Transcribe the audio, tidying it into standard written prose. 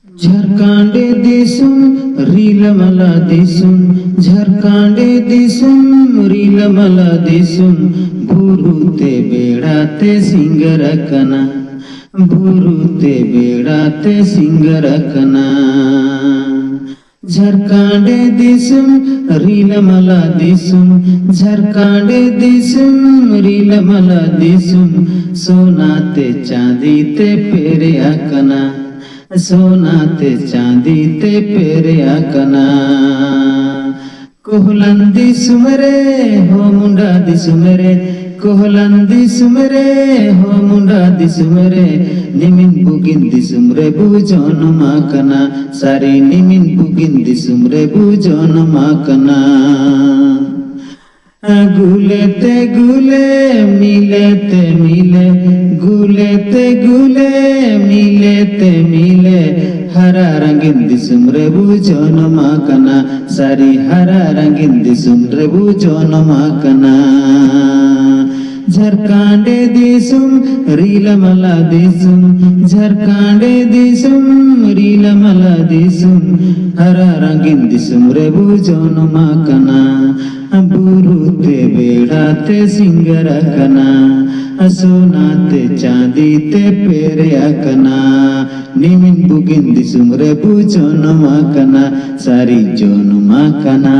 ঝাড়খণ্ডে দিসুম রিলমালা দিসুম ঝাড়খণ্ডে দিসুম রিলমালা দিসুম ভুরুতে বেড়াতে সিংগরকনা ভুরুতে বেড়াতে সিংগরকনা ঝাড়খণ্ডে দিসুম রিলমালা দিসুম ঝাড়খণ্ডে দিসুম রিলমালা দিসুম সোনাতে চাঁদিতে পেরে আকনা सोनाते चांदीते पेरे आकना कोहलंदी सुमरे हो मुंडा दी सुमरे कोहलंदी सुमरे हो मुंडा दी सुमरे निमिन बुगिन दी सुमरे बुजोन माकना सारी निमिन बुगिन दी सुमरे बुजोन माकना गुलेते गुले मिलेते मिले गुलेते गुले मिलेते मिले हरा रंगीन दिसुम रे बुजोन माकना सारी हरा रंगीन दिसुम रे बुजोन माकना झारखंडे दिसुम रीलमाला दिसुम झारखंडे दिसुम रीलमाला दिसुम हरा रंगीन दिसुम रे बुजोन माकना बुरुते बेड़ाते सिंगरकना सोनाते चांदीते पेरे आकना निमिन बुगिन दिसुम रे बुजोन माकना सारी जोन माकना।